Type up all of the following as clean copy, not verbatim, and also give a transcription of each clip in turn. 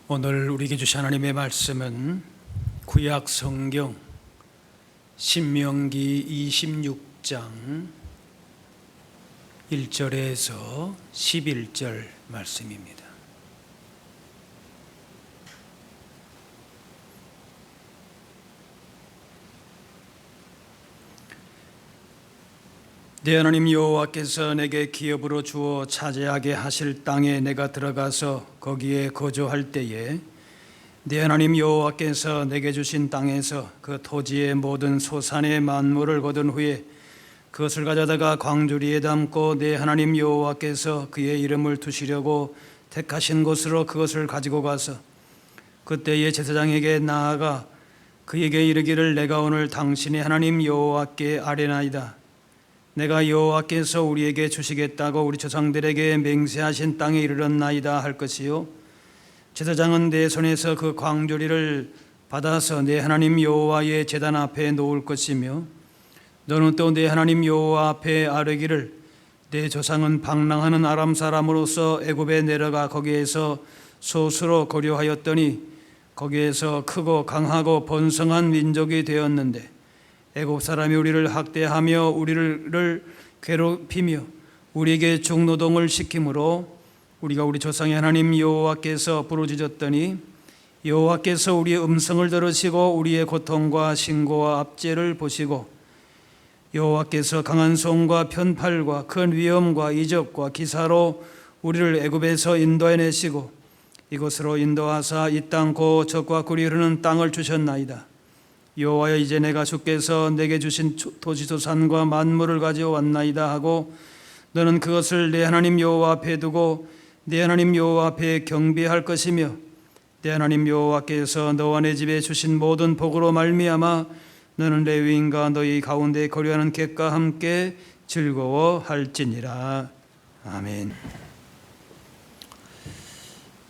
오늘 우리에게 주신 하나님의 말씀은 구약 성경 신명기 26장 1절에서 11절 말씀입니다. 내 하나님 여호와께서 내게 기업으로 주어 차지하게 하실 땅에 내가 들어가서 거기에 거주할 때에 내 하나님 여호와께서 내게 주신 땅에서 그 토지의 모든 소산의 만물을 거둔 후에 그것을 가져다가 광주리에 담고 내 하나님 여호와께서 그의 이름을 두시려고 택하신 곳으로 그것을 가지고 가서 그때의 제사장에게 나아가 그에게 이르기를 내가 오늘 당신의 하나님 여호와께 아뢰나이다. 내가 여호와께서 우리에게 주시겠다고 우리 조상들에게 맹세하신 땅에 이르렀나이다 할 것이요 제사장은 내 손에서 그 광주리를 받아서 내 하나님 여호와의 제단 앞에 놓을 것이며 너는 또 내 하나님 여호와 앞에 아뢰기를 내 조상은 방랑하는 아람 사람으로서 애굽에 내려가 거기에서 소수로 거류하였더니 거기에서 크고 강하고 번성한 민족이 되었는데 애굽 사람이 우리를 학대하며 우리를 괴롭히며 우리에게 중노동을 시키므로 우리가 우리 조상의 하나님 여호와께서 부르짖었더니 여호와께서 우리의 음성을 들으시고 우리의 고통과 신고와 압제를 보시고 여호와께서 강한 손과 편팔과 큰 위엄과 이적과 기사로 우리를 애굽에서 인도해내시고 이곳으로 인도하사 이 땅 곧 젖과 꿀이 흐르는 땅을 주셨나이다. 여호와여 이제 내가 주께서 내게 주신 토지소산과 만물을 가져왔나이다 하고 너는 그것을 내 하나님 여호와 앞에 두고 내 하나님 여호와 앞에 경배할 것이며 내 하나님 여호와께서 너와 내 집에 주신 모든 복으로 말미암아 너는 레위인과 너희 가운데 거류하는 객과 함께 즐거워할지니라. 아멘.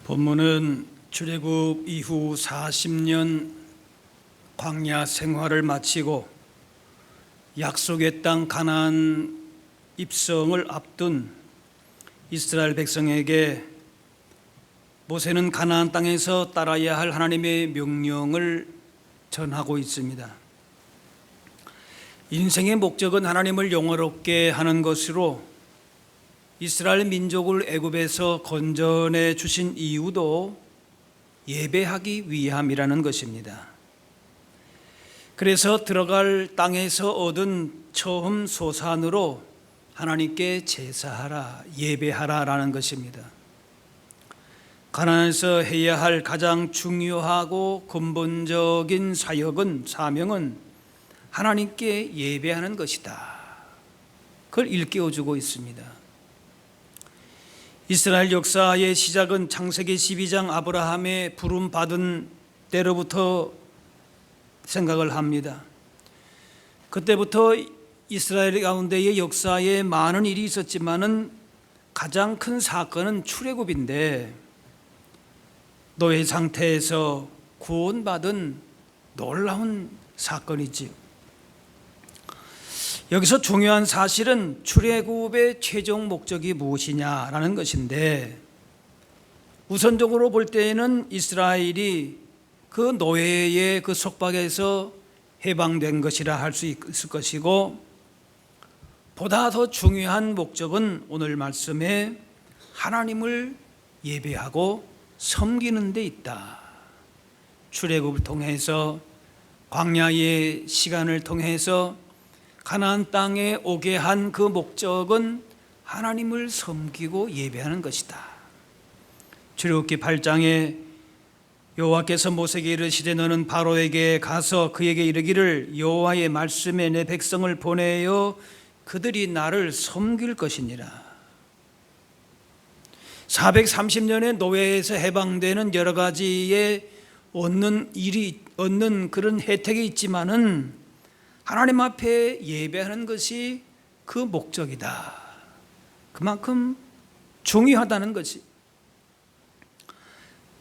본문은 출애굽 이후 40년 광야 생활을 마치고 약속의 땅 가나안 입성을 앞둔 이스라엘 백성에게 모세는 가나안 땅에서 따라야 할 하나님의 명령을 전하고 있습니다. 인생의 목적은 하나님을 영화롭게 하는 것으로 이스라엘 민족을 애굽에서 건져내 주신 이유도 예배하기 위함이라는 것입니다. 그래서 들어갈 땅에서 얻은 처음 소산으로 하나님께 제사하라, 예배하라라는 것입니다. 가나안에서 해야 할 가장 중요하고 근본적인 사명은 하나님께 예배하는 것이다. 그걸 일깨워주고 있습니다. 이스라엘 역사의 시작은 창세기 12장 아브라함의 부름받은 때로부터 생각을 합니다. 그때부터 이스라엘 가운데의 역사에 많은 일이 있었지만은 가장 큰 사건은 출애굽인데 노예 상태에서 구원받은 놀라운 사건이지요. 여기서 중요한 사실은 출애굽의 최종 목적이 무엇이냐라는 것인데 우선적으로 볼 때에는 이스라엘이 그 노예의 그 속박에서 해방된 것이라 할 수 있을 것이고 보다 더 중요한 목적은 오늘 말씀에 하나님을 예배하고 섬기는 데 있다. 출애굽을 통해서 광야의 시간을 통해서 가나안 땅에 오게 한 그 목적은 하나님을 섬기고 예배하는 것이다. 출애굽기 8장에 여호와께서 모세에게 이르시되 너는 바로에게 가서 그에게 이르기를 여호와의 말씀에 내 백성을 보내어 그들이 나를 섬길 것이니라. 430년의 노예에서 해방되는 여러 가지의 얻는 그런 혜택이 있지만은 하나님 앞에 예배하는 것이 그 목적이다. 그만큼 중요하다는 것이.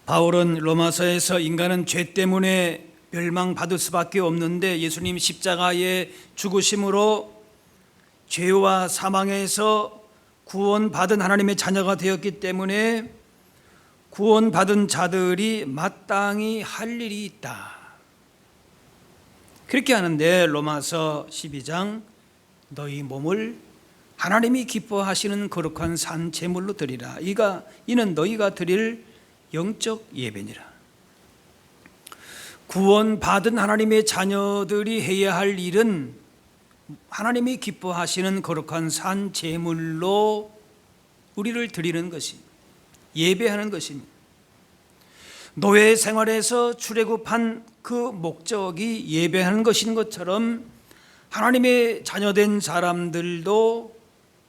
바울은 로마서에서 인간은 죄 때문에 멸망받을 수밖에 없는데 예수님 십자가의 죽으심으로 죄와 사망에서 구원받은 하나님의 자녀가 되었기 때문에 구원받은 자들이 마땅히 할 일이 있다. 그렇게 하는데 로마서 12장 너희 몸을 하나님이 기뻐하시는 거룩한 산 제물로 드리라. 이는 너희가 드릴 영적 예배니라. 구원받은 하나님의 자녀들이 해야 할 일은 하나님이 기뻐하시는 거룩한 산 제물로 우리를 드리는 것이 예배하는 것입니다. 노예 생활에서 출애굽한 그 목적이 예배하는 것인 것처럼 하나님의 자녀된 사람들도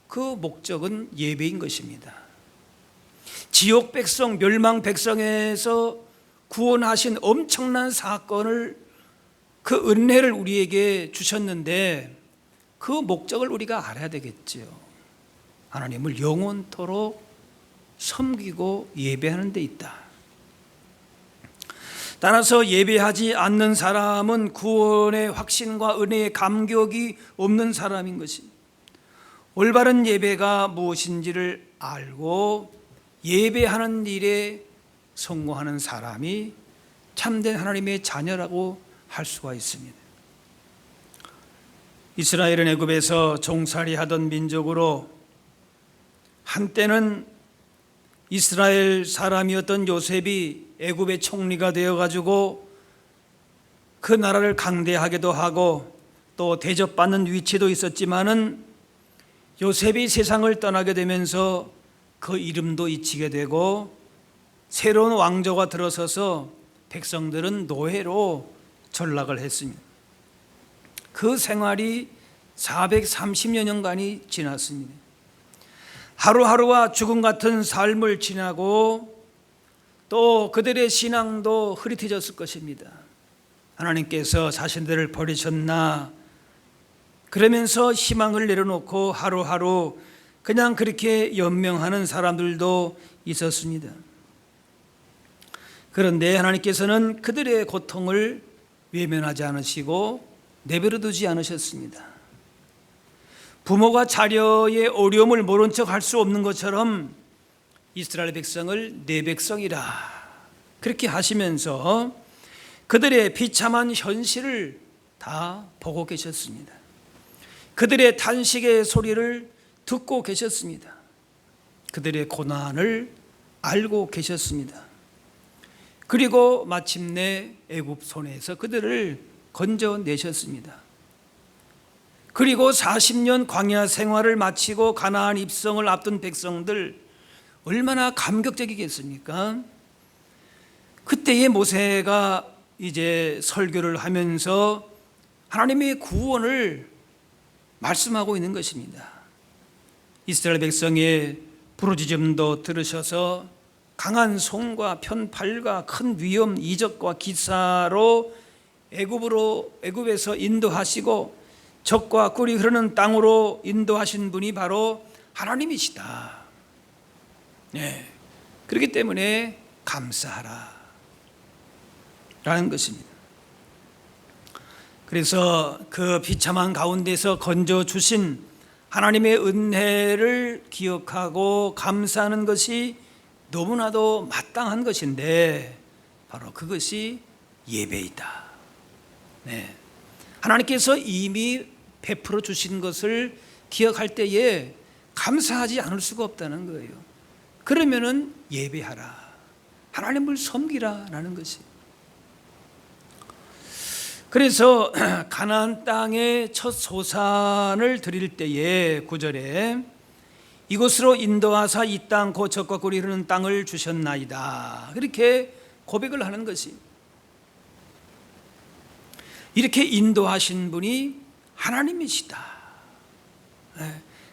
그 목적은 예배인 것입니다. 지옥 백성, 멸망 백성에서 구원하신 엄청난 사건을 그 은혜를 우리에게 주셨는데 그 목적을 우리가 알아야 되겠지요. 하나님을 영원토록 섬기고 예배하는 데 있다. 따라서 예배하지 않는 사람은 구원의 확신과 은혜의 감격이 없는 사람인 것입니다. 올바른 예배가 무엇인지를 알고 예배하는 일에 성공하는 사람이 참된 하나님의 자녀라고 할 수가 있습니다. 이스라엘은 애굽에서 종살이하던 민족으로 한때는 이스라엘 사람이었던 요셉이 애굽의 총리가 되어가지고 그 나라를 강대하기도 하고 또 대접받는 위치도 있었지만은 요셉이 세상을 떠나게 되면서 그 이름도 잊히게 되고 새로운 왕조가 들어서서 백성들은 노예로 전락을 했습니다. 그 생활이 430여 년간이 지났습니다. 하루하루와 죽음 같은 삶을 지나고 또 그들의 신앙도 흐릿해졌을 것입니다. 하나님께서 자신들을 버리셨나 그러면서 희망을 내려놓고 하루하루 그냥 그렇게 연명하는 사람들도 있었습니다. 그런데 하나님께서는 그들의 고통을 외면하지 않으시고 내버려 두지 않으셨습니다. 부모가 자녀의 어려움을 모른 척 할 수 없는 것처럼 이스라엘 백성을 내 백성이라 그렇게 하시면서 그들의 비참한 현실을 다 보고 계셨습니다. 그들의 탄식의 소리를 듣고 계셨습니다. 그들의 고난을 알고 계셨습니다. 그리고 마침내 애굽 손에서 그들을 건져내셨습니다. 그리고 40년 광야 생활을 마치고 가나안 입성을 앞둔 백성들 얼마나 감격적이겠습니까? 그때의 모세가 이제 설교를 하면서 하나님의 구원을 말씀하고 있는 것입니다. 이스라엘 백성의 부르짖음도 들으셔서 강한 손과 편팔과 큰 위험, 이적과 기사로 애굽에서 인도하시고 적과 꿀이 흐르는 땅으로 인도하신 분이 바로 하나님이시다. 네. 그렇기 때문에 감사하라 라는 것입니다. 그래서 그 비참한 가운데서 건져주신 하나님의 은혜를 기억하고 감사하는 것이 너무나도 마땅한 것인데 바로 그것이 예배이다. 네. 하나님께서 이미 베풀어 주신 것을 기억할 때에 감사하지 않을 수가 없다는 거예요. 그러면은 예배하라, 하나님을 섬기라 라는 것이. 그래서 가나안 땅의 첫 소산을 드릴 때에 9절에 이곳으로 인도하사 이 땅 곧 젖과 꿀이 흐르는 땅을 주셨나이다. 그렇게 고백을 하는 것이. 이렇게 인도하신 분이 하나님이시다.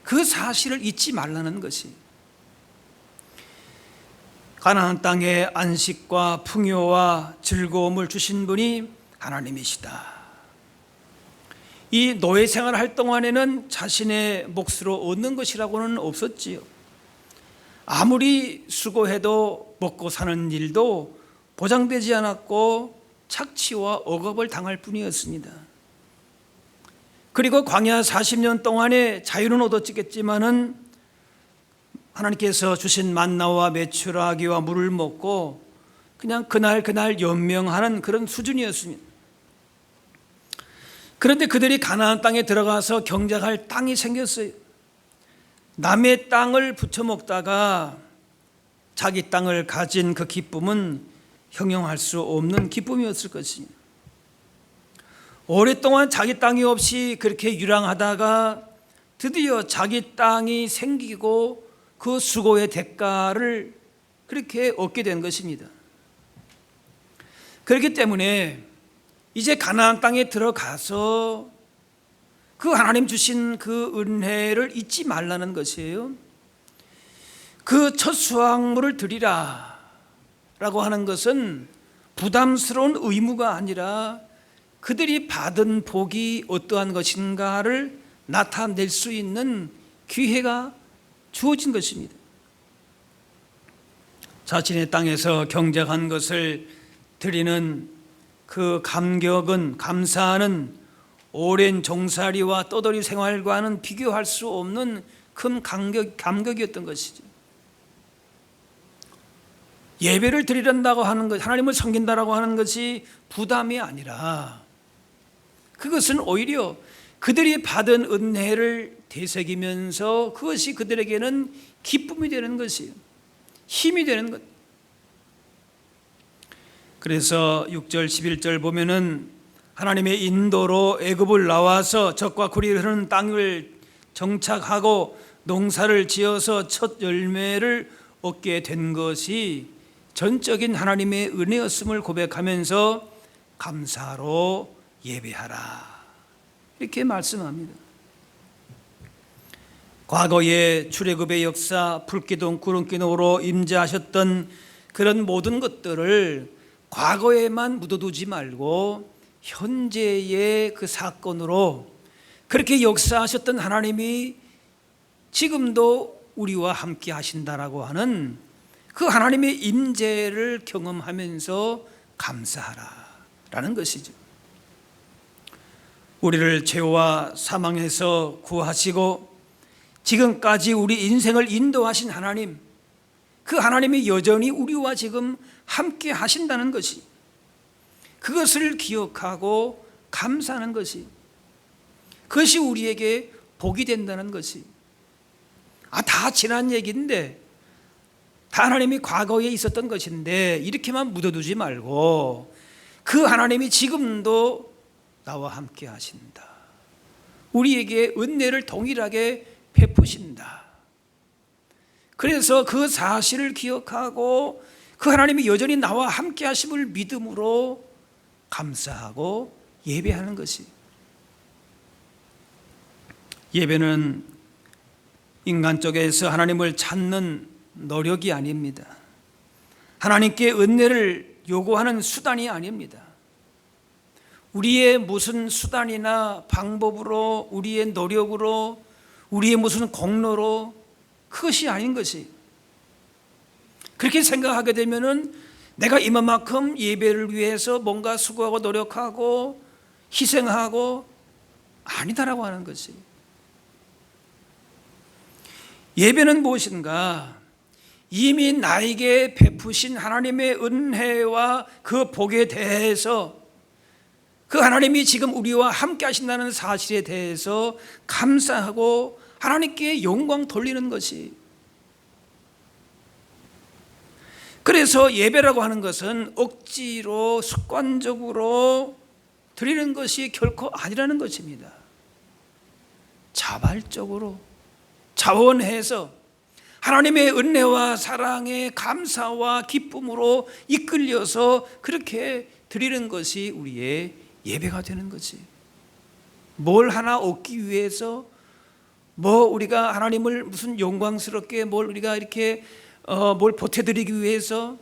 그 사실을 잊지 말라는 것이. 가나안 땅에 안식과 풍요와 즐거움을 주신 분이 하나님이시다. 이 노예 생활을 할 동안에는 자신의 몫으로 얻는 것이라고는 없었지요. 아무리 수고해도 먹고 사는 일도 보장되지 않았고 착취와 억압을 당할 뿐이었습니다. 그리고 광야 40년 동안에 자유는 얻었겠지만은 하나님께서 주신 만나와 메추라기와 물을 먹고 그냥 그날 연명하는 그런 수준이었습니다. 그런데 그들이 가나안 땅에 들어가서 경작할 땅이 생겼어요. 남의 땅을 부쳐먹다가 자기 땅을 가진 그 기쁨은 형용할 수 없는 기쁨이었을 것입니다. 오랫동안 자기 땅이 없이 그렇게 유랑하다가 드디어 자기 땅이 생기고 그 수고의 대가를 그렇게 얻게 된 것입니다. 그렇기 때문에 이제 가나안 땅에 들어가서 그 하나님 주신 그 은혜를 잊지 말라는 것이에요. 그 첫 수확물을 드리라 라고 하는 것은 부담스러운 의무가 아니라 그들이 받은 복이 어떠한 것인가를 나타낼 수 있는 기회가 주어진 것입니다. 자신의 땅에서 경작한 것을 드리는 그 감격은, 감사하는 오랜 종살이와 떠돌이 생활과는 비교할 수 없는 큰 감격이었던 것이죠. 예배를 드리란다고 하는 것, 하나님을 섬긴다라고 하는 것이 부담이 아니라 그것은 오히려 그들이 받은 은혜를 되새기면서 그것이 그들에게는 기쁨이 되는 것이에요. 힘이 되는 것. 그래서 6절 11절 보면은 하나님의 인도로 애굽을 나와서 적과 굴이 흐르는 땅을 정착하고 농사를 지어서 첫 열매를 얻게 된 것이 전적인 하나님의 은혜였음을 고백하면서 감사로 예배하라 이렇게 말씀합니다. 과거의 출애굽의 역사, 불기둥 구름기둥으로 임재하셨던 그런 모든 것들을 과거에만 묻어두지 말고 현재의 그 사건으로 그렇게 역사하셨던 하나님이 지금도 우리와 함께 하신다라고 하는 그 하나님의 임재를 경험하면서 감사하라라는 것이죠. 우리를 죄와 사망에서 구하시고 지금까지 우리 인생을 인도하신 하나님, 그 하나님이 여전히 우리와 지금 함께 하신다는 것이, 그것을 기억하고 감사하는 것이, 그것이 우리에게 복이 된다는 것이, 다 지난 얘기인데, 다 하나님이 과거에 있었던 것인데 이렇게만 묻어두지 말고 그 하나님이 지금도 나와 함께 하신다, 우리에게 은혜를 동일하게 베푸신다. 그래서 그 사실을 기억하고 그 하나님이 여전히 나와 함께 하심을 믿음으로 감사하고 예배하는 것이, 예배는 인간 쪽에서 하나님을 찾는 노력이 아닙니다. 하나님께 은혜를 요구하는 수단이 아닙니다. 우리의 무슨 수단이나 방법으로, 우리의 노력으로, 우리의 무슨 공로로, 그것이 아닌 것이, 그렇게 생각하게 되면은 내가 이만큼 예배를 위해서 뭔가 수고하고 노력하고 희생하고 아니다라고 하는 것이, 예배는 무엇인가? 이미 나에게 베푸신 하나님의 은혜와 그 복에 대해서, 그 하나님이 지금 우리와 함께 하신다는 사실에 대해서 감사하고 하나님께 영광 돌리는 것이, 그래서 예배라고 하는 것은 억지로 습관적으로 드리는 것이 결코 아니라는 것입니다. 자발적으로 자원해서 하나님의 은혜와 사랑에 감사와 기쁨으로 이끌려서 그렇게 드리는 것이 우리의 예배가 되는 거지. 뭘 하나 얻기 위해서, 뭐 우리가 하나님을 무슨 영광스럽게 뭘 우리가 이렇게 뭘 보태드리기 위해서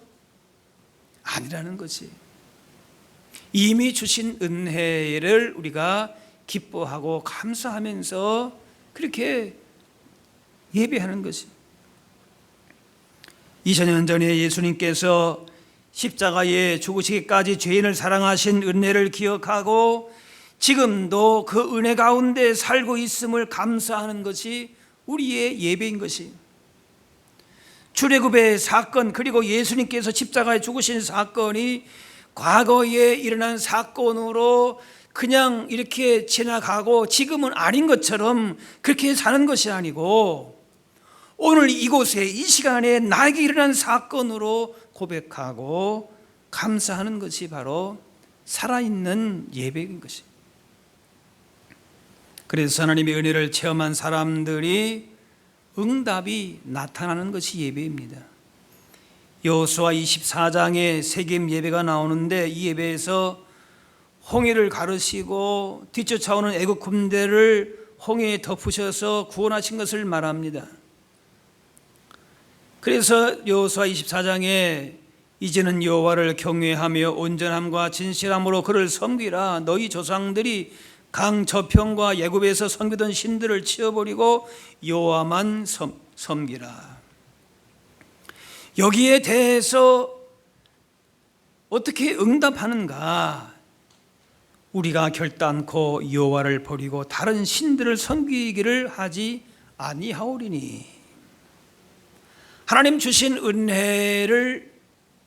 아니라는 거지. 이미 주신 은혜를 우리가 기뻐하고 감사하면서 그렇게 예배하는 것이, 2000년 전에 예수님께서 십자가에 죽으시기까지 죄인을 사랑하신 은혜를 기억하고 지금도 그 은혜 가운데 살고 있음을 감사하는 것이 우리의 예배인 것이, 출애굽의 사건, 그리고 예수님께서 십자가에 죽으신 사건이 과거에 일어난 사건으로 그냥 이렇게 지나가고 지금은 아닌 것처럼 그렇게 사는 것이 아니고, 오늘 이곳에 이 시간에 나에게 일어난 사건으로 고백하고 감사하는 것이 바로 살아있는 예배인 것입니다. 그래서 하나님의 은혜를 체험한 사람들이 응답이 나타나는 것이 예배입니다. 여호수아 24장에 세겜 예배가 나오는데, 이 예배에서 홍해를 가르시고 뒤쫓아오는 애국 군대를 홍해에 덮으셔서 구원하신 것을 말합니다. 그래서 여호수아 24장에 이제는 여호와를 경외하며 온전함과 진실함으로 그를 섬기라. 너희 조상들이 강 저편과 애굽에서 섬기던 신들을 치워버리고 여호와만 섬기라. 여기에 대해서 어떻게 응답하는가? 우리가 결단코 여호와를 버리고 다른 신들을 섬기기를 하지 아니하오리니. 하나님 주신 은혜를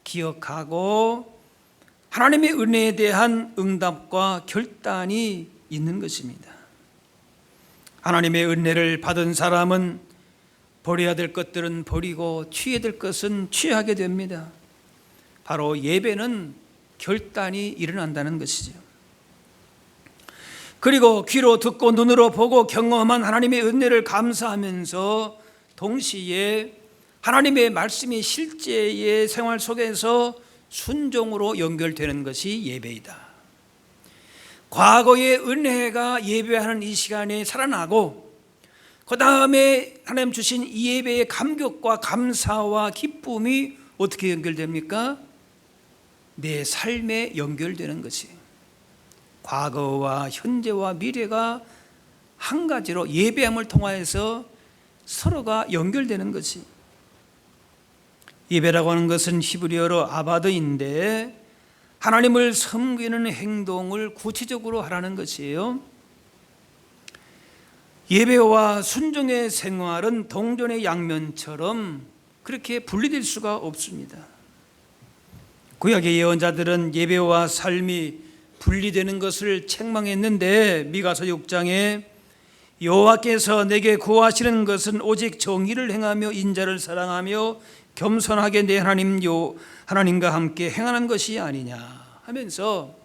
기억하고 하나님의 은혜에 대한 응답과 결단이 있는 것입니다. 하나님의 은혜를 받은 사람은 버려야 될 것들은 버리고 취해야 될 것은 취하게 됩니다. 바로 예배는 결단이 일어난다는 것이죠. 그리고 귀로 듣고 눈으로 보고 경험한 하나님의 은혜를 감사하면서 동시에 하나님의 말씀이 실제의 생활 속에서 순종으로 연결되는 것이 예배이다. 과거의 은혜가 예배하는 이 시간에 살아나고, 그 다음에 하나님 주신 이 예배의 감격과 감사와 기쁨이 어떻게 연결됩니까? 내 삶에 연결되는 것이, 과거와 현재와 미래가 한 가지로 예배함을 통하여서 서로가 연결되는 것이, 예배라고 하는 것은 히브리어로 아바드인데 하나님을 섬기는 행동을 구체적으로 하라는 것이에요. 예배와 순종의 생활은 동전의 양면처럼 그렇게 분리될 수가 없습니다. 구약의 예언자들은 예배와 삶이 분리되는 것을 책망했는데, 미가서 6장에 여호와께서 내게 구하시는 것은 오직 정의를 행하며 인자를 사랑하며 겸손하게 내 하나님과 함께 행하는 것이 아니냐 하면서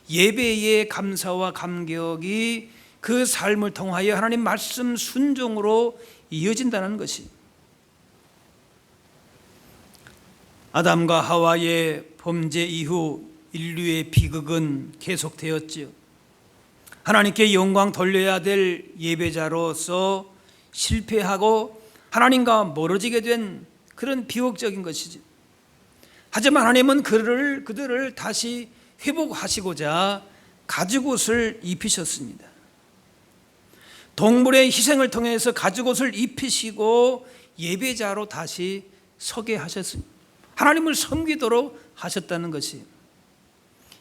예배의 감사와 감격이 그 삶을 통하여 하나님 말씀 순종으로 이어진다는 것이, 아담과 하와의 범죄 이후 인류의 비극은 계속되었지요. 하나님께 영광 돌려야 될 예배자로서 실패하고 하나님과 멀어지게 된 그런 비극적인 것이죠. 하지만 하나님은 그들을 다시 회복하시고자 가죽옷을 입히셨습니다. 동물의 희생을 통해서 가죽옷을 입히시고 예배자로 다시 서게 하셨습니다. 하나님을 섬기도록 하셨다는 것이,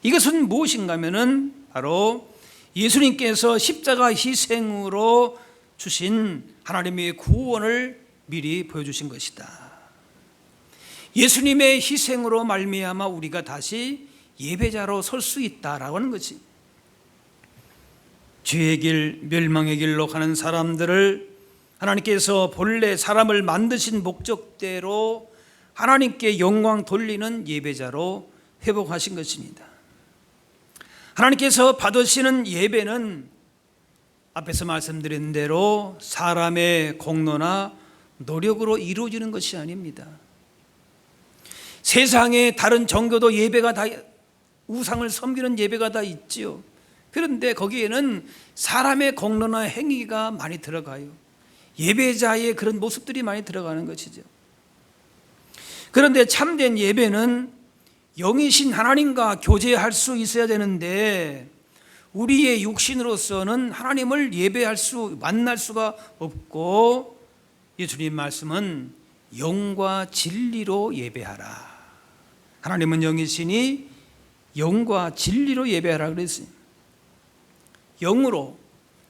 이것은 무엇인가 하면은 바로 예수님께서 십자가 희생으로 주신 하나님의 구원을 미리 보여주신 것이다. 예수님의 희생으로 말미암아 우리가 다시 예배자로 설 수 있다라고 하는 것이, 죄의 길, 멸망의 길로 가는 사람들을 하나님께서 본래 사람을 만드신 목적대로 하나님께 영광 돌리는 예배자로 회복하신 것입니다. 하나님께서 받으시는 예배는 앞에서 말씀드린 대로 사람의 공로나 노력으로 이루어지는 것이 아닙니다. 세상의 다른 종교도 예배가 다, 우상을 섬기는 예배가 다 있지요. 그런데 거기에는 사람의 공로나 행위가 많이 들어가요. 예배자의 그런 모습들이 많이 들어가는 것이죠. 그런데 참된 예배는 영이신 하나님과 교제할 수 있어야 되는데, 우리의 육신으로서는 하나님을 만날 수가 없고, 예수님 말씀은 영과 진리로 예배하라. 하나님은 영이시니 영과 진리로 예배하라 그랬어요. 영으로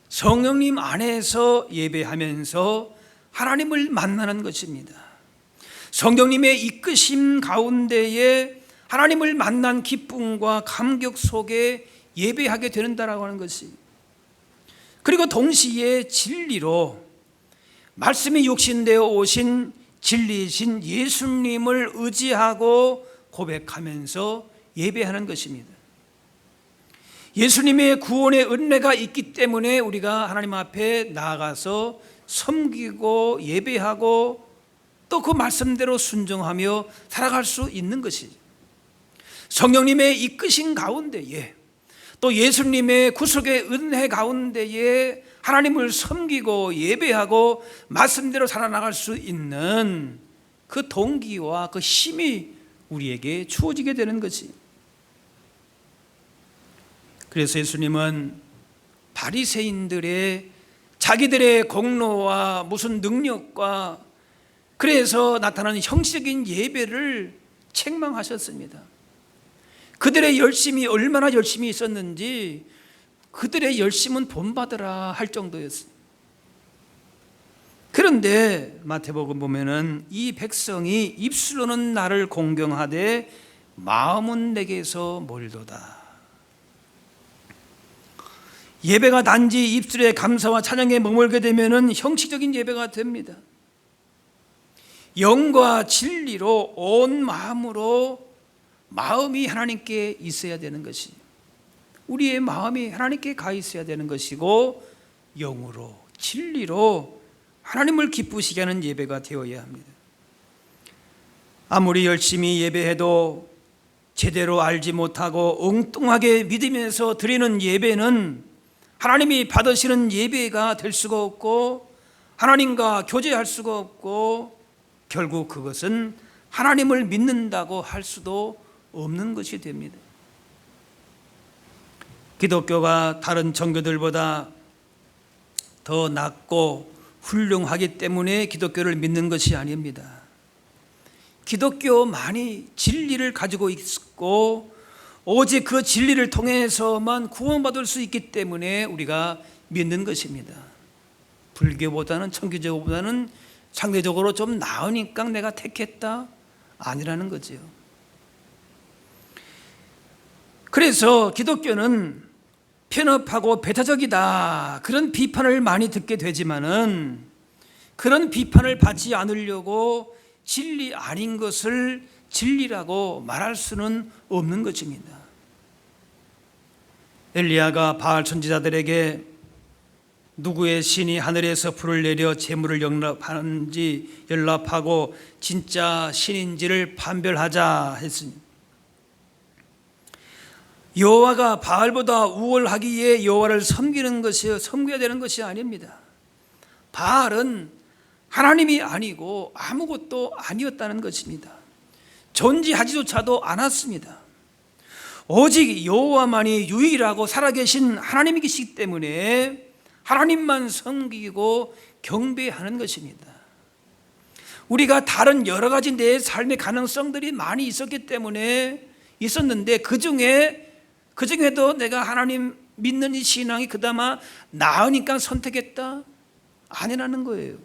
성령님 안에서 예배하면서 하나님을 만나는 것입니다. 성령님의 이끄심 가운데에 하나님을 만난 기쁨과 감격 속에 예배하게 되는다라고 하는 것이, 그리고 동시에 진리로 말씀이 육신되어 오신 진리이신 예수님을 의지하고 고백하면서 예배하는 것입니다. 예수님의 구원의 은혜가 있기 때문에 우리가 하나님 앞에 나아가서 섬기고 예배하고 또 그 말씀대로 순종하며 살아갈 수 있는 것이죠. 성령님의 이끄신 가운데에 또 예수님의 구속의 은혜 가운데에 하나님을 섬기고 예배하고 말씀대로 살아나갈 수 있는 그 동기와 그 힘이 우리에게 주어지게 되는 것이. 그래서 예수님은 바리새인들의 자기들의 공로와 무슨 능력과 그래서 나타나는 형식적인 예배를 책망하셨습니다. 그들의 열심이 얼마나 열심히 있었는지 그들의 열심은 본받으라 할 정도였습니다. 그런데 마태복음 보면은 이 백성이 입술로는 나를 공경하되 마음은 내게서 멀도다. 예배가 단지 입술의 감사와 찬양에 머물게 되면은 형식적인 예배가 됩니다. 영과 진리로 온 마음으로 마음이 하나님께 있어야 되는 것이, 우리의 마음이 하나님께 가 있어야 되는 것이고, 영으로 진리로 하나님을 기쁘시게 하는 예배가 되어야 합니다. 아무리 열심히 예배해도 제대로 알지 못하고 엉뚱하게 믿으면서 드리는 예배는 하나님이 받으시는 예배가 될 수가 없고 하나님과 교제할 수가 없고 결국 그것은 하나님을 믿는다고 할 수도 없는 것이 됩니다. 기독교가 다른 종교들보다 더 낫고 훌륭하기 때문에 기독교를 믿는 것이 아닙니다. 기독교만이 진리를 가지고 있고 오직 그 진리를 통해서만 구원받을 수 있기 때문에 우리가 믿는 것입니다. 불교보다는 천주교보다는 상대적으로 좀 나으니까 내가 택했다? 아니라는 거죠. 그래서 기독교는 편협하고 배타적이다, 그런 비판을 많이 듣게 되지만은 그런 비판을 받지 않으려고 진리 아닌 것을 진리라고 말할 수는 없는 것입니다. 엘리야가 바알 선지자들에게 누구의 신이 하늘에서 불을 내려 재물을 연락하는지 연락하고 진짜 신인지를 판별하자 했으니, 여호와가 바알보다 우월하기에 여호와를 섬기는 것이, 섬겨야 되는 것이 아닙니다. 바알은 하나님이 아니고 아무것도 아니었다는 것입니다. 존재하지조차도 않았습니다. 오직 여호와만이 유일하고 살아계신 하나님이시기 때문에 하나님만 섬기고 경배하는 것입니다. 우리가 다른 여러 가지 내 삶의 가능성들이 많이 있었는데 그중에도 내가 하나님 믿는 이 신앙이 그나마 나으니까 선택했다? 아니라는 거예요.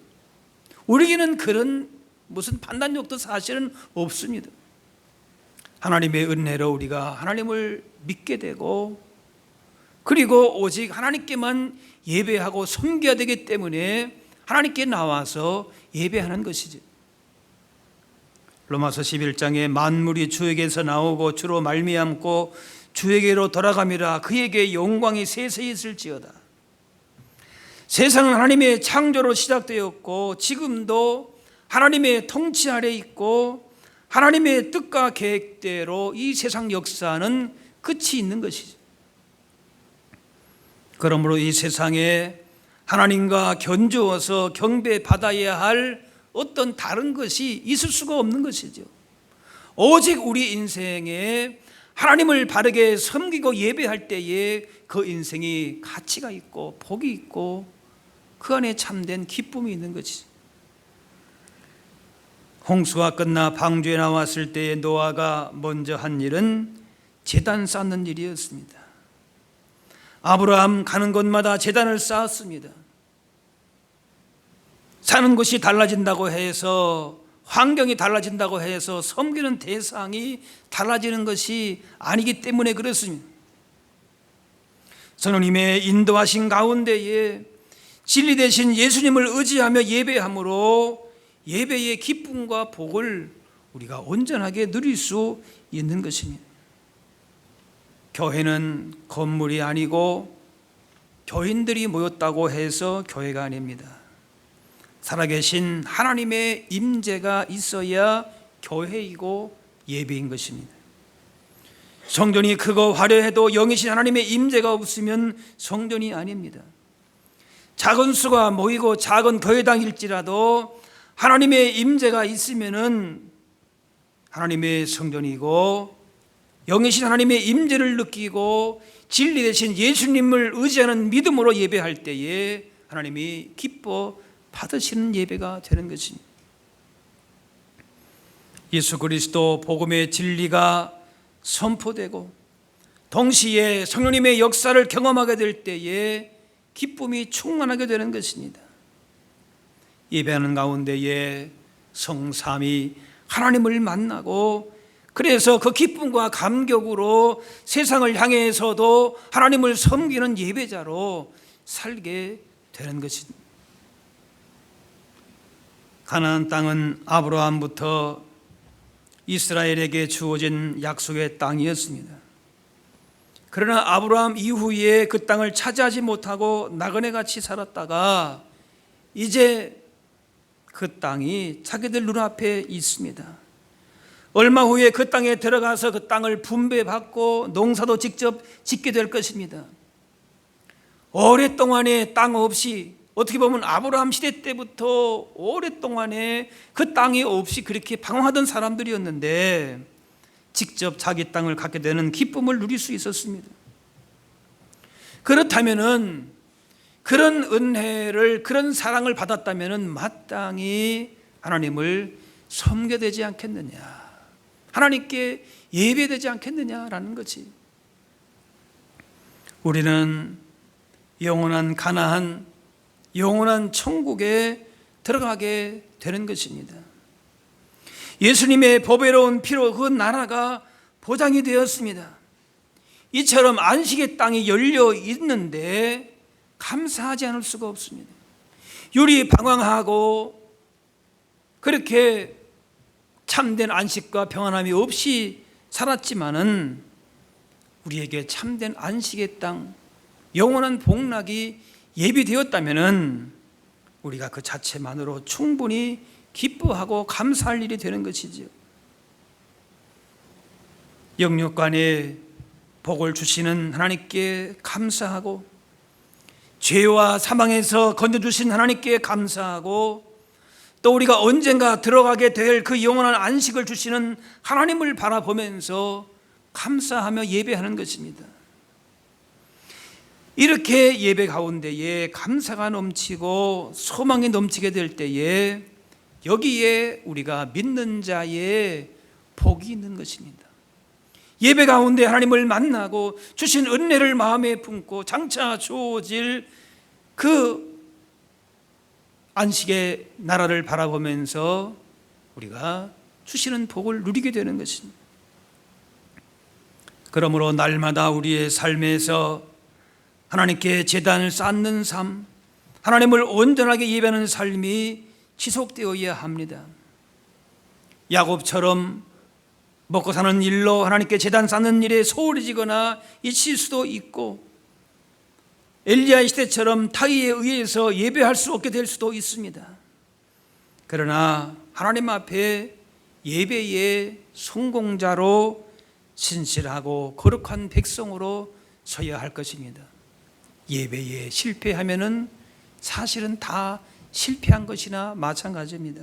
우리에게는 그런 무슨 판단력도 사실은 없습니다. 하나님의 은혜로 우리가 하나님을 믿게 되고 그리고 오직 하나님께만 예배하고 섬겨야 되기 때문에 하나님께 나와서 예배하는 것이죠. 로마서 11장에 만물이 주에게서 나오고 주로 말미암고 주에게로 돌아감이라 그에게 영광이 세세히 있을지어다. 세상은 하나님의 창조로 시작되었고 지금도 하나님의 통치 아래 있고 하나님의 뜻과 계획대로 이 세상 역사는 끝이 있는 것이죠. 그러므로 이 세상에 하나님과 견주어서 경배받아야 할 어떤 다른 것이 있을 수가 없는 것이죠. 오직 우리 인생에 하나님을 바르게 섬기고 예배할 때에 그 인생이 가치가 있고 복이 있고 그 안에 참된 기쁨이 있는 것이죠. 홍수가 끝나 방주에 나왔을 때에 노아가 먼저 한 일은 제단 쌓는 일이었습니다. 아브라함 가는 곳마다 제단을 쌓았습니다. 사는 곳이 달라진다고 해서 환경이 달라진다고 해서 섬기는 대상이 달라지는 것이 아니기 때문에 그렇습니다. 성령님의 인도하신 가운데에 진리 되신 예수님을 의지하며 예배함으로 예배의 기쁨과 복을 우리가 온전하게 누릴 수 있는 것입니다. 교회는 건물이 아니고 교인들이 모였다고 해서 교회가 아닙니다. 살아계신 하나님의 임재가 있어야 교회이고 예배인 것입니다. 성전이 크고 화려해도 영이신 하나님의 임재가 없으면 성전이 아닙니다. 작은 수가 모이고 작은 교회당일지라도 하나님의 임재가 있으면은 하나님의 성전이고 영이신 하나님의 임재를 느끼고 진리 되신 예수님을 의지하는 믿음으로 예배할 때에 하나님이 기뻐 받으시는 예배가 되는 것입니다. 예수 그리스도 복음의 진리가 선포되고 동시에 성령님의 역사를 경험하게 될 때에 기쁨이 충만하게 되는 것입니다. 예배하는 가운데에 성삼위 하나님을 만나고 그래서 그 기쁨과 감격으로 세상을 향해서도 하나님을 섬기는 예배자로 살게 되는 것입니다. 가나안 땅은 아브라함부터 이스라엘에게 주어진 약속의 땅이었습니다. 그러나 아브라함 이후에 그 땅을 차지하지 못하고 나그네같이 살았다가 이제 그 땅이 자기들 눈앞에 있습니다. 얼마 후에 그 땅에 들어가서 그 땅을 분배받고 농사도 직접 짓게 될 것입니다. 오랫동안에 땅 없이, 어떻게 보면 아브라함 시대 때부터 오랫동안에 그 땅이 없이 그렇게 방황하던 사람들이었는데 직접 자기 땅을 갖게 되는 기쁨을 누릴 수 있었습니다. 그렇다면은 그런 은혜를, 그런 사랑을 받았다면은 마땅히 하나님을 섬겨야 되지 않겠느냐, 하나님께 예배되지 않겠느냐라는 거지. 우리는 영원한 가나안, 영원한 천국에 들어가게 되는 것입니다. 예수님의 보배로운 피로 그 나라가 보장이 되었습니다. 이처럼 안식의 땅이 열려 있는데 감사하지 않을 수가 없습니다. 유리 방황하고 그렇게 참된 안식과 평안함이 없이 살았지만은 우리에게 참된 안식의 땅, 영원한 복락이 예비되었다면은 우리가 그 자체만으로 충분히 기뻐하고 감사할 일이 되는 것이죠. 영육간에 복을 주시는 하나님께 감사하고 죄와 사망에서 건져주신 하나님께 감사하고 또 우리가 언젠가 들어가게 될 그 영원한 안식을 주시는 하나님을 바라보면서 감사하며 예배하는 것입니다. 이렇게 예배 가운데에 감사가 넘치고 소망이 넘치게 될 때에 여기에 우리가 믿는 자의 복이 있는 것입니다. 예배 가운데 하나님을 만나고 주신 은혜를 마음에 품고 장차 주어질 그 안식의 나라를 바라보면서 우리가 주시는 복을 누리게 되는 것입니다. 그러므로 날마다 우리의 삶에서 하나님께 제단을 쌓는 삶, 하나님을 온전하게 예배하는 삶이 지속되어야 합니다. 야곱처럼 먹고 사는 일로 하나님께 제단 쌓는 일에 소홀히 지거나 잊힐 수도 있고, 엘리야 시대처럼 타의에 의해서 예배할 수 없게 될 수도 있습니다. 그러나 하나님 앞에 예배의 성공자로 신실하고 거룩한 백성으로 서야 할 것입니다. 예배에 실패하면은 사실은 다 실패한 것이나 마찬가지입니다.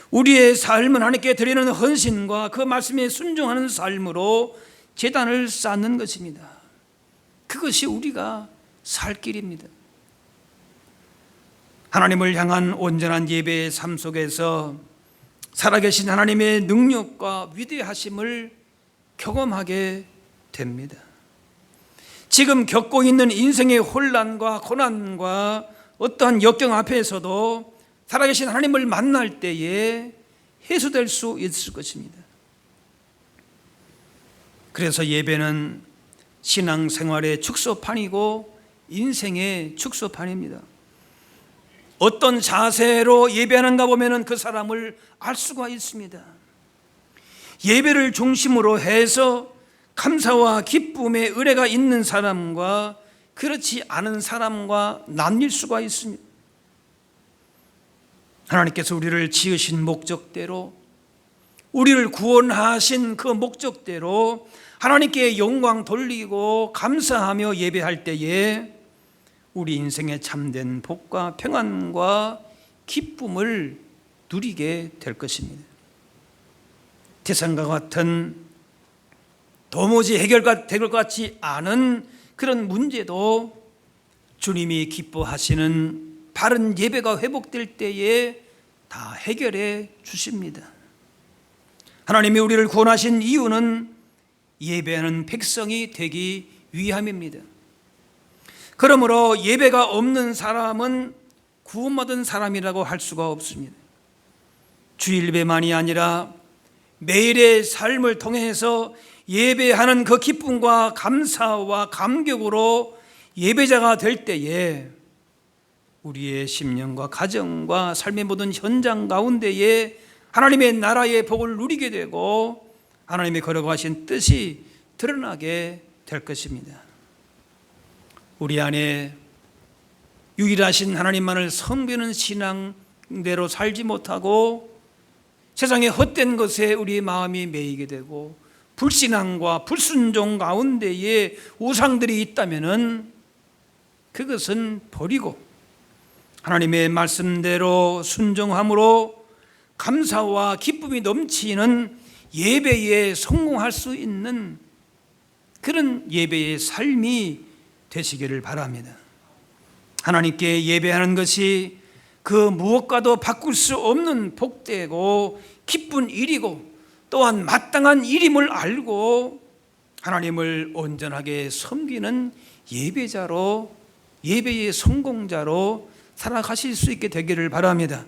우리의 삶은 하나님께 드리는 헌신과 그 말씀에 순종하는 삶으로 제단을 쌓는 것입니다. 그것이 우리가 살 길입니다. 하나님을 향한 온전한 예배의 삶 속에서 살아계신 하나님의 능력과 위대하심을 경험하게 됩니다. 지금 겪고 있는 인생의 혼란과 고난과 어떠한 역경 앞에서도 살아계신 하나님을 만날 때에 해소될 수 있을 것입니다. 그래서 예배는 신앙생활의 축소판이고 인생의 축소판입니다. 어떤 자세로 예배하는가 보면 그 사람을 알 수가 있습니다. 예배를 중심으로 해서 감사와 기쁨의 의뢰가 있는 사람과 그렇지 않은 사람과 나뉠 수가 있습니다. 하나님께서 우리를 지으신 목적대로, 우리를 구원하신 그 목적대로 하나님께 영광 돌리고 감사하며 예배할 때에 우리 인생에 참된 복과 평안과 기쁨을 누리게 될 것입니다. 태산과 같은 도무지 해결될 것 같지 않은 그런 문제도 주님이 기뻐하시는 바른 예배가 회복될 때에 다 해결해 주십니다. 하나님이 우리를 구원하신 이유는 예배하는 백성이 되기 위함입니다. 그러므로 예배가 없는 사람은 구원받은 사람이라고 할 수가 없습니다. 주일 예배만이 아니라 매일의 삶을 통해서 예배하는 그 기쁨과 감사와 감격으로 예배자가 될 때에 우리의 심령과 가정과 삶의 모든 현장 가운데에 하나님의 나라의 복을 누리게 되고 하나님이 걸어가신 뜻이 드러나게 될 것입니다. 우리 안에 유일하신 하나님만을 섬기는 신앙대로 살지 못하고 세상의 헛된 것에 우리의 마음이 매이게 되고 불신앙과 불순종 가운데에 우상들이 있다면 그것은 버리고 하나님의 말씀대로 순종함으로 감사와 기쁨이 넘치는 예배에 성공할 수 있는 그런 예배의 삶이 되시기를 바랍니다. 하나님께 예배하는 것이 그 무엇과도 바꿀 수 없는 복되고 기쁜 일이고 또한 마땅한 일임을 알고 하나님을 온전하게 섬기는 예배자로, 예배의 성공자로 살아가실 수 있게 되기를 바랍니다.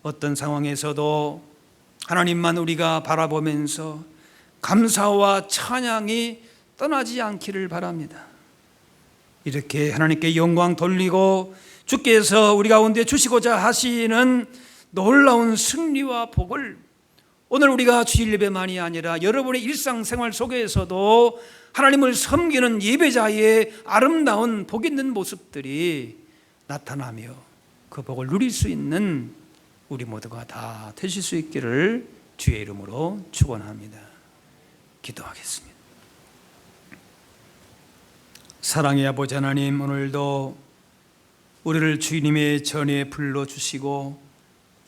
어떤 상황에서도 하나님만 우리가 바라보면서 감사와 찬양이 떠나지 않기를 바랍니다. 이렇게 하나님께 영광 돌리고 주께서 우리 가운데 주시고자 하시는 놀라운 승리와 복을 오늘 우리가 주일 예배만이 아니라 여러분의 일상생활 속에서도 하나님을 섬기는 예배자의 아름다운 복 있는 모습들이 나타나며 그 복을 누릴 수 있는 우리 모두가 다 되실 수 있기를 주의 이름으로 축원합니다. 기도하겠습니다. 사랑의 아버지 하나님, 오늘도 우리를 주님의 전에 불러주시고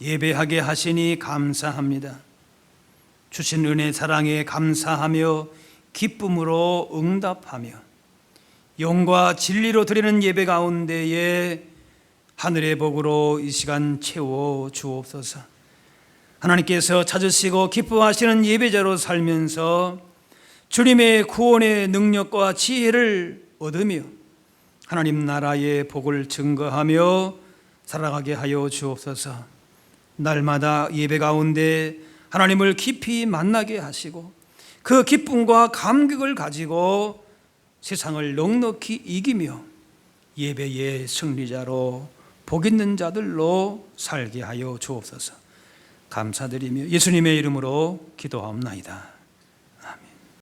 예배하게 하시니 감사합니다. 주신 은혜 사랑에 감사하며 기쁨으로 응답하며 영과 진리로 드리는 예배 가운데에 하늘의 복으로 이 시간 채워 주옵소서. 하나님께서 찾으시고 기뻐하시는 예배자로 살면서 주님의 구원의 능력과 지혜를 얻으며 하나님 나라의 복을 증거하며 살아가게 하여 주옵소서. 날마다 예배 가운데 하나님을 깊이 만나게 하시고 그 기쁨과 감격을 가지고 세상을 넉넉히 이기며 예배의 승리자로 복 있는 자들로 살게 하여 주옵소서. 감사드리며 예수님의 이름으로 기도하옵나이다.